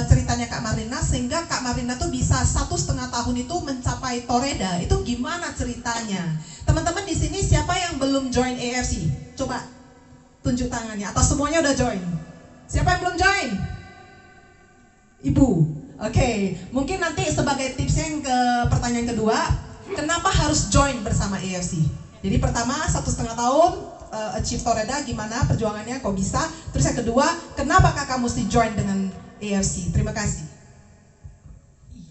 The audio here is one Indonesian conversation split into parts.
ceritanya Kak Marlina sehingga Kak Marlina tuh bisa 1,5 tahun itu mencapai Toreda. Itu gimana ceritanya? Teman-teman di sini siapa yang belum join AFC? Coba tunjuk tangannya. Atau semuanya udah join? Siapa yang belum join? Ibu. Oke, mungkin nanti sebagai tipsnya yang ke pertanyaan kedua, kenapa harus join bersama AFC? Jadi pertama 1,5 tahun achieve Toreda, gimana perjuangannya, kok bisa? Terus yang kedua, kenapa kakak mesti join dengan AFC? Terima kasih.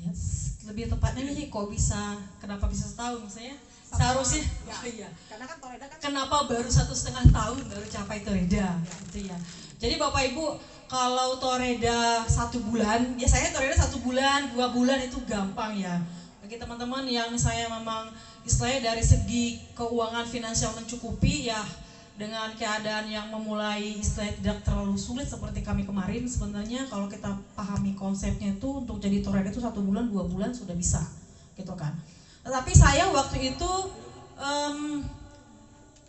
Yes, lebih tepatnya nih kok bisa, kenapa bisa setahun maksudnya? Seharusnya, iya. Karena kan Toreda kan kenapa baru 1,5 tahun baru capai Toreda, gitu ya. Jadi Bapak Ibu, kalau Toreda 1 bulan, biasanya Toreda 1 bulan, 2 bulan itu gampang ya. Bagi teman-teman yang misalnya memang istilahnya dari segi keuangan finansial mencukupi ya, dengan keadaan yang memulai istilahnya tidak terlalu sulit seperti kami kemarin, sebenarnya kalau kita pahami konsepnya itu untuk jadi Toreda itu 1 bulan, 2 bulan sudah bisa, gitu kan. Tetapi saya waktu itu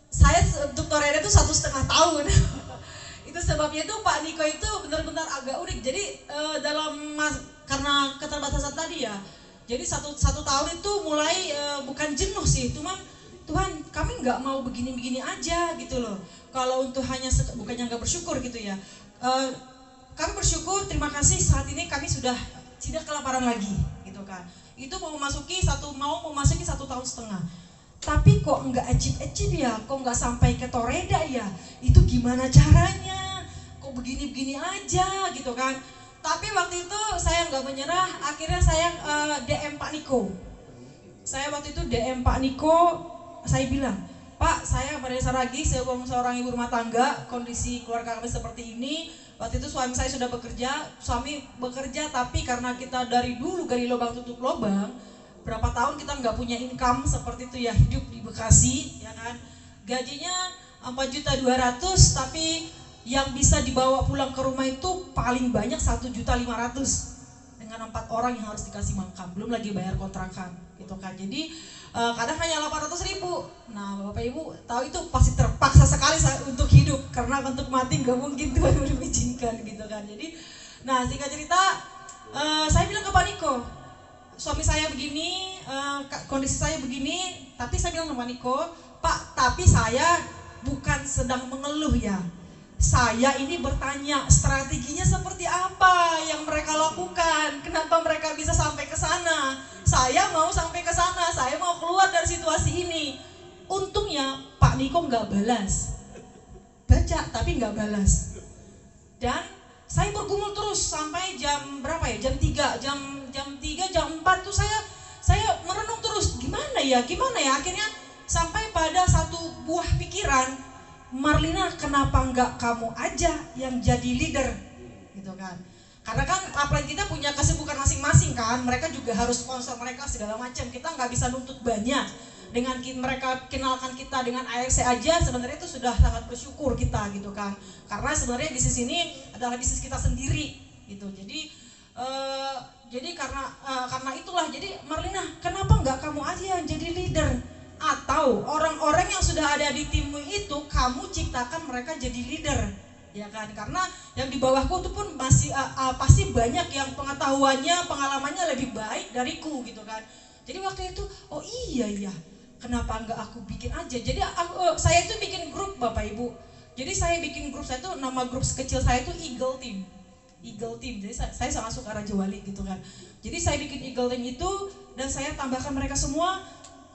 saya untuk Toreda itu 1,5 tahun. Itu sebabnya itu Pak Niko itu benar-benar agak unik. Jadi karena keterbatasan tadi ya. Jadi satu tahun itu mulai bukan jenuh sih, cuma Tuhan kami nggak mau begini-begini aja gitu loh. Kalau untuk hanya bukannya nggak bersyukur gitu ya. Kami bersyukur, terima kasih saat ini kami sudah tidak kelaparan lagi gitu kan. Itu mau memasuki 1,5 tahun. Tapi kok nggak achieve ya, kok nggak sampai ke Toreda ya, itu gimana caranya, kok begini-begini aja gitu kan. Tapi waktu itu saya nggak menyerah, akhirnya saya DM Pak Niko. Saya waktu itu DM Pak Niko, saya bilang, Pak saya pada Saragi, saya seorang ibu rumah tangga, kondisi keluarga kami seperti ini. Waktu itu suami saya sudah bekerja, tapi karena kita dari dulu gali lubang tutup lubang, berapa tahun kita nggak punya income seperti itu ya, hidup di Bekasi ya kan, gajinya 4.200.000, tapi yang bisa dibawa pulang ke rumah itu paling banyak 1.500.000 dengan 4 orang yang harus dikasih makan, belum lagi bayar kontrakan gitu kan. Jadi kadang hanya 800.000. Nah Bapak Ibu tahu itu pasti terpaksa sekali untuk hidup, karena untuk mati nggak mungkin, Tuhan belum izinkan gitu kan. Jadi nah singkat cerita, saya bilang ke Pak Niko, suami saya begini, kondisi saya begini, tapi saya bilang sama Niko, Pak, tapi saya bukan sedang mengeluh ya. Saya ini bertanya strateginya seperti apa yang mereka lakukan, kenapa mereka bisa sampai ke sana. Saya mau sampai ke sana, saya mau keluar dari situasi ini. Untungnya Pak Niko nggak balas, baca tapi nggak balas. Dan saya bergumul terus sampai jam berapa ya? Jam 3, jam 4 tuh saya merenung terus, gimana ya? Akhirnya sampai pada satu buah pikiran, Marlina kenapa enggak kamu aja yang jadi leader gitu kan. Karena kan apalagi kita punya kesibukan masing-masing kan, mereka juga harus sponsor mereka segala macam, kita nggak bisa nuntut banyak. Dengan mereka kenalkan kita dengan AFC aja sebenarnya itu sudah sangat bersyukur kita gitu kan, karena sebenarnya bisnis ini adalah bisnis kita sendiri gitu. Jadi karena itulah, jadi Marlina kenapa nggak kamu aja yang jadi leader, atau orang-orang yang sudah ada di timmu itu kamu ciptakan mereka jadi leader ya kan, karena yang di bawahku itu pun masih pasti banyak yang pengetahuannya, pengalamannya lebih baik dariku gitu kan. Jadi waktu itu oh iya kenapa enggak aku bikin aja. Jadi saya itu bikin grup Bapak Ibu. Jadi saya bikin grup, saya itu nama grup kecil saya itu Eagle Team. Jadi saya sangat suka Raja Wali gitu kan. Jadi saya bikin Eagle Team itu dan saya tambahkan mereka semua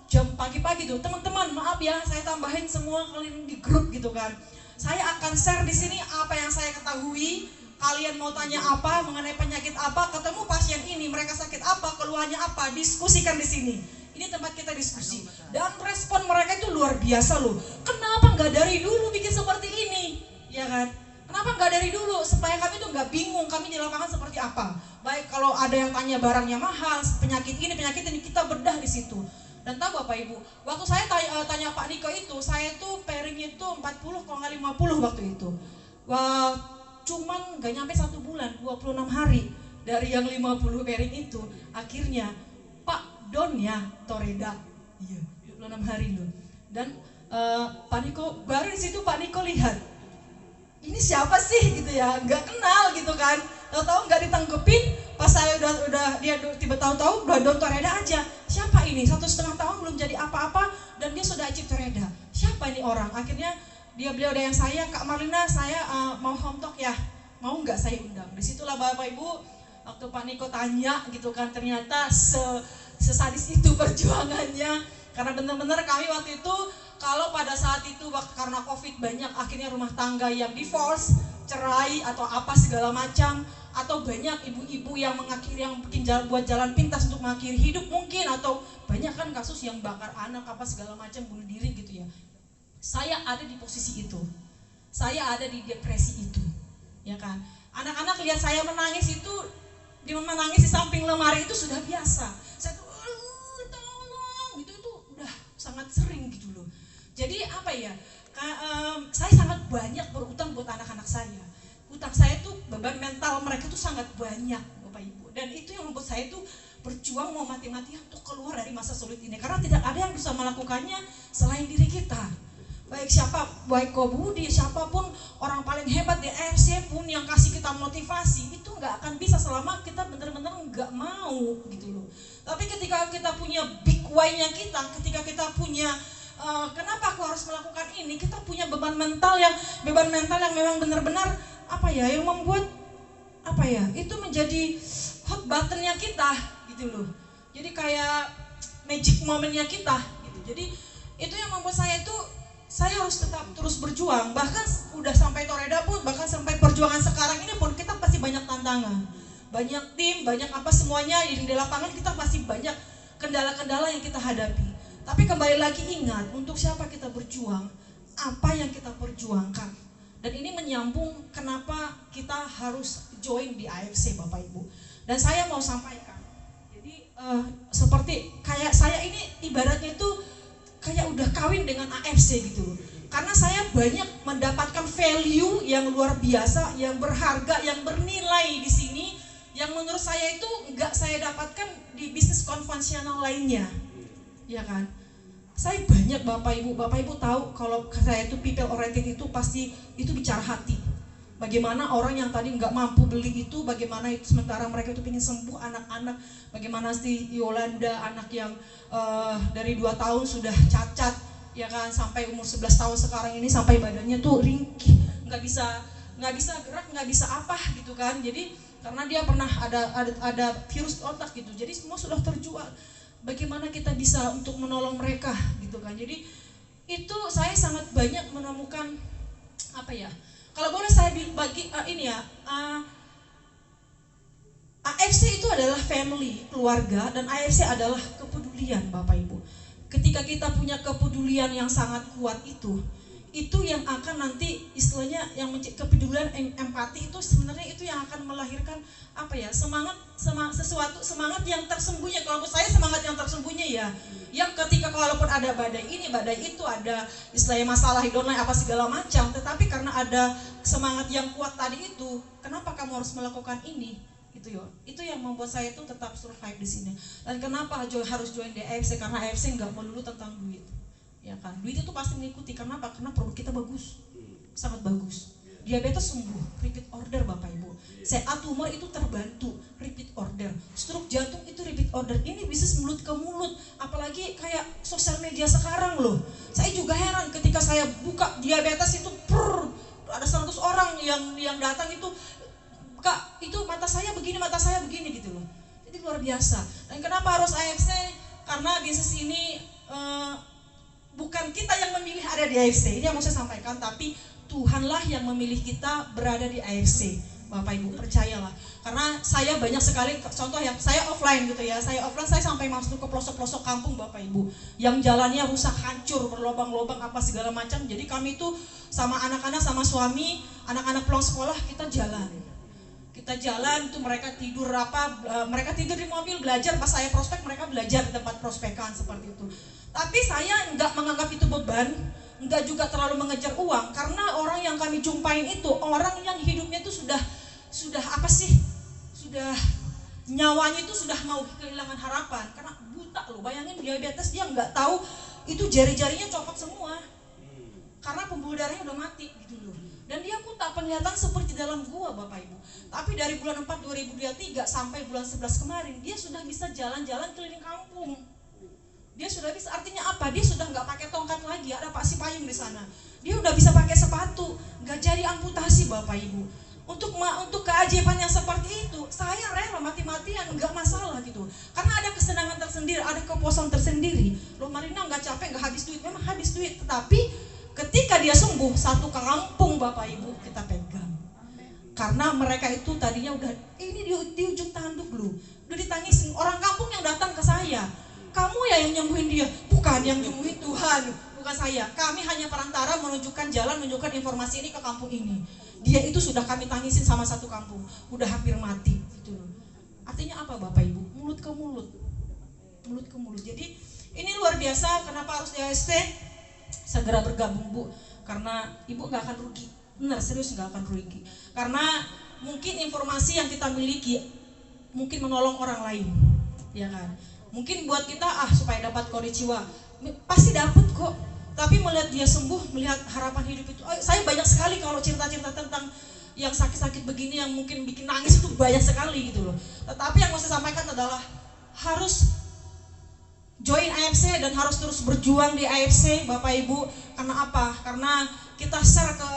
jam pagi-pagi tuh. Teman-teman maaf ya, saya tambahin semua kalian di grup gitu kan. Saya akan share di sini apa yang saya ketahui. Kalian mau tanya apa mengenai penyakit apa, ketemu pasien ini, mereka sakit apa, keluhannya apa, diskusikan di sini. Ini tempat kita diskusi. Dan respon mereka itu luar biasa loh. Kenapa nggak dari dulu bikin seperti ini, ya kan? Kenapa nggak dari dulu supaya kami tuh nggak bingung kami di lapangan seperti apa. Baik kalau ada yang tanya barangnya mahal, penyakit ini kita bedah di situ. Dan tahu Bapak Ibu, waktu saya tanya Pak Niko itu, saya tuh pairing itu 40 kalau nggak 50 waktu itu. Wah, cuman nggak nyampe 1 bulan, 26 hari dari yang 50 pairing itu, akhirnya Pak Don ya Toreda, iya 26 hari loh. Dan Pak Niko baru di situ Pak Niko lihat, ini siapa sih gitu ya, nggak kenal gitu kan. tahu nggak ditanggepin. Pas saya udah dia tiba tahu-tahu udah don toreda aja. Siapa ini? 1,5 tahun belum jadi apa-apa dan dia sudah achieve toreda. Siapa ini orang? Akhirnya beliau ada yang saya, Kak Marlina, saya mau home talk ya, mau nggak saya undang? Disitulah Bapak Ibu, waktu Pak Niko tanya gitu kan, ternyata sesadis itu perjuangannya. Karena benar-benar kami waktu itu, kalau pada saat itu karena COVID banyak, akhirnya rumah tangga yang divorce, cerai atau apa segala macam, atau banyak ibu-ibu yang bikin buat jalan pintas untuk mengakhiri hidup mungkin, atau banyak kan kasus yang bakar anak apa segala macam, bunuh diri gitu ya. Saya ada di posisi itu, saya ada di depresi itu, ya kan. Anak-anak lihat saya menangis itu, dia menangis di samping lemari itu sudah biasa. Saya tuh, tolong, itu udah sangat sering gitu loh. Jadi apa ya? Saya sangat banyak berutang buat anak-anak saya. Utang saya tuh beban mental mereka tuh sangat banyak, Bapak Ibu. Dan itu yang membuat saya tuh berjuang mau mati-matian untuk keluar dari masa sulit ini. Karena tidak ada yang bisa melakukannya selain diri kita. Baik Kobudi, siapapun orang paling hebat di AFC pun yang kasih kita motivasi, itu nggak akan bisa selama kita benar-benar nggak mau gitu loh. Tapi ketika kita punya big why-nya kita, ketika kita punya kenapa aku harus melakukan ini, kita punya beban mental yang memang benar-benar apa ya, yang membuat apa ya, itu menjadi hot buttonnya kita gitu loh. Jadi kayak magic momennya kita gitu. Jadi itu yang membuat saya harus tetap terus berjuang. Bahkan udah sampai Toreda pun, bahkan sampai perjuangan sekarang ini pun, kita pasti banyak tantangan, banyak tim, banyak apa semuanya di lapangan, kita pasti banyak kendala-kendala yang kita hadapi. Tapi kembali lagi ingat, untuk siapa kita berjuang, apa yang kita perjuangkan. Dan ini menyambung kenapa kita harus join di AFC, Bapak Ibu. Dan saya mau sampaikan, jadi seperti kayak saya ini ibaratnya itu kayak udah kawin dengan AFC gitu. Karena saya banyak mendapatkan value yang luar biasa, yang berharga, yang bernilai di sini, yang menurut saya itu nggak saya dapatkan di bisnis konvensional lainnya. Ya kan, saya banyak Bapak Ibu tahu kalau saya itu people oriented itu pasti itu bicara hati. Bagaimana orang yang tadi nggak mampu beli itu, bagaimana itu sementara mereka itu ingin sembuh, anak-anak, bagaimana si Yolanda, anak yang dari 2 tahun sudah cacat, ya kan, sampai umur 11 tahun sekarang ini sampai badannya tuh ringkih, nggak bisa gerak, nggak bisa apa gitu kan. Jadi karena dia pernah ada virus otak gitu, jadi semua sudah terjual. Bagaimana kita bisa untuk menolong mereka gitu kan. Jadi itu saya sangat banyak menemukan apa ya, kalau boleh saya bagi ini ya, AFC itu adalah family, keluarga, dan AFC adalah kepedulian Bapak Ibu. Ketika kita punya kepedulian yang sangat kuat itu yang akan nanti istilahnya yang kepedulian, empati itu sebenarnya itu yang akan melahirkan apa ya, semangat yang tersembunyi. Kalau menurut saya semangat yang tersembunyi ya, yang ketika walaupun ada badai ini badai itu, ada istilahnya masalah hidup apa segala macam, tetapi karena ada semangat yang kuat tadi itu, kenapa kamu harus melakukan ini gitu ya, itu yang membuat saya itu tetap survive di sini. Dan kenapa harus join di AFC, karena AFC nggak melulu tentang duit, ya kan. Duit itu pasti mengikuti, kenapa? Karena produk kita bagus, sangat bagus. Diabetes sembuh, repeat order Bapak Ibu. CA tumor itu terbantu, repeat order. Stroke jantung itu repeat order. Ini bisnis mulut ke mulut, apalagi kayak sosial media sekarang loh. Saya juga heran ketika saya buka diabetes itu, ada 100 orang yang datang itu, Kak, itu mata saya begini gitu loh. Jadi luar biasa. Dan kenapa harus AFC? Karena bisnis ini bukan kita yang memilih ada di AFC, ini yang mau saya sampaikan, tapi Tuhanlah yang memilih kita berada di AFC, Bapak Ibu, percayalah. Karena saya banyak sekali contoh yang saya offline gitu ya, saya sampai masuk ke pelosok-pelosok kampung Bapak Ibu, yang jalannya rusak, hancur, berlobang-lobang apa segala macam. Jadi kami itu sama anak-anak, sama suami, anak-anak pulang sekolah, kita jalan itu, mereka tidur mereka tidur di mobil belajar, pas saya prospek mereka belajar di tempat prospekan seperti itu. Tapi saya nggak menganggap itu beban, nggak juga terlalu mengejar uang, karena orang yang kami jumpain itu orang yang hidupnya itu sudah apa sih, sudah nyawanya itu sudah mau kehilangan harapan, karena buta loh. Bayangin diabetes, dia nggak tahu itu jari-jarinya copot semua karena pembuluh darahnya udah mati gitu loh. Dan dia pun tak penglihatan seperti dalam gua Bapak Ibu. Tapi dari bulan 4 2023 sampai bulan 11 kemarin, dia sudah bisa jalan-jalan keliling kampung. Dia sudah bisa, artinya apa? Dia sudah nggak pakai tongkat lagi, ada pasti payung di sana. Dia udah bisa pakai sepatu, nggak jadi amputasi Bapak Ibu. Untuk keajaiban yang seperti itu, saya rela mati-matian, nggak masalah gitu. Karena ada kesenangan tersendiri, ada kepuasan tersendiri. Loh Marina nggak capek, nggak habis duit, memang habis duit. Tetapi ketika dia sembuh, satu kampung Bapak Ibu kita pegang. Karena mereka itu tadinya udah, ini di ujung tanduk loh. Udah ditangisin, orang kampung yang datang ke saya. Kamu ya yang nyembuhin dia, bukan yang nyembuhin Tuhan, bukan saya. Kami hanya perantara menunjukkan jalan, menunjukkan informasi ini ke kampung ini. Dia itu sudah kami tangisin sama satu kampung, udah hampir mati gitu loh. Artinya apa Bapak Ibu? Mulut ke mulut. Mulut ke mulut. Jadi ini luar biasa. Kenapa harus di AST? Segera bergabung Bu, karena Ibu nggak akan rugi. Benar, serius nggak akan rugi. Karena mungkin informasi yang kita miliki mungkin menolong orang lain, ya kan? Mungkin buat kita supaya dapat konnichiwa, pasti dapat kok. Tapi melihat dia sembuh, melihat harapan hidup itu, saya banyak sekali kalau cerita-cerita tentang yang sakit-sakit begini yang mungkin bikin nangis itu banyak sekali gitu loh. Tetapi yang mau saya sampaikan adalah harus join AFC dan harus terus berjuang di AFC Bapak Ibu. Karena apa? Karena kita share ke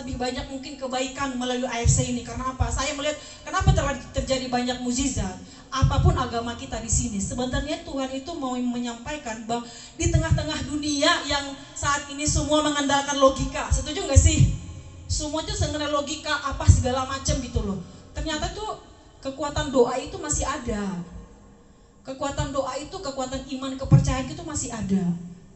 lebih banyak mungkin kebaikan melalui AFC ini. Karena apa? Saya melihat kenapa terjadi banyak mukjizat. Apapun agama kita di sini, sebenarnya Tuhan itu mau menyampaikan bahwa di tengah-tengah dunia yang saat ini semua mengandalkan logika, setuju nggak sih? Semua itu sebenarnya logika apa segala macam gitu loh. Ternyata tuh kekuatan doa itu masih ada. Kekuatan doa itu, kekuatan iman, kepercayaan itu masih ada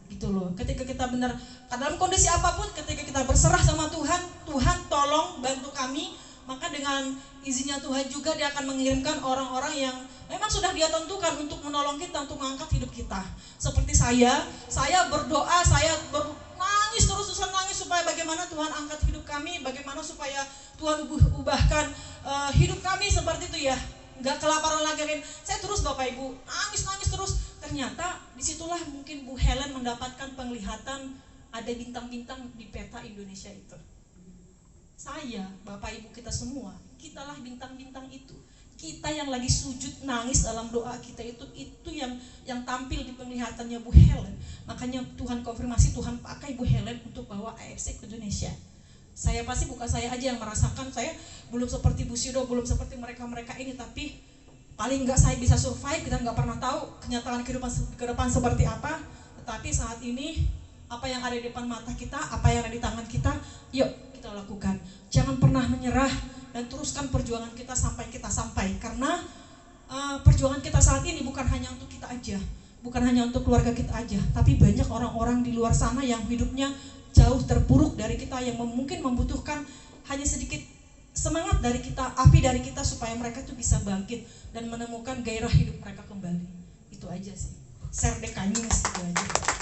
gitu loh. Ketika kita benar dalam kondisi apapun, ketika kita berserah sama Tuhan, Tuhan tolong bantu kami, maka dengan izinnya Tuhan juga dia akan mengirimkan orang-orang yang memang sudah dia tentukan untuk menolong kita, untuk mengangkat hidup kita. Seperti saya berdoa, saya nangis terus-terusan nangis supaya bagaimana Tuhan angkat hidup kami, bagaimana supaya Tuhan ubahkan hidup kami seperti itu ya. Nggak kelaparan lagi, saya terus Bapak Ibu nangis terus. Ternyata disitulah mungkin Bu Helen mendapatkan penglihatan ada bintang-bintang di peta Indonesia itu. Saya, Bapak Ibu kita semua, kitalah bintang-bintang itu. Kita yang lagi sujud nangis dalam doa kita itu yang tampil di penglihatannya Bu Helen. Makanya Tuhan konfirmasi, Tuhan pakai Bu Helen untuk bawa AFC ke Indonesia. Saya pasti bukan saya aja yang merasakan, saya belum seperti Bu Sido, belum seperti mereka-mereka ini, tapi paling enggak saya bisa survive. Kita nggak pernah tahu kenyataan kehidupan ke depan seperti apa. Tetapi saat ini apa yang ada di depan mata kita, apa yang ada di tangan kita, yuk kita lakukan. Jangan pernah menyerah dan teruskan perjuangan kita sampai kita sampai. Karena perjuangan kita saat ini bukan hanya untuk kita aja, bukan hanya untuk keluarga kita aja, tapi banyak orang-orang di luar sana yang hidupnya jauh terpuruk dari kita, yang mungkin membutuhkan hanya sedikit semangat dari kita, api dari kita, supaya mereka tuh bisa bangkit dan menemukan gairah hidup mereka kembali. Itu aja sih. Share deh kami itu aja.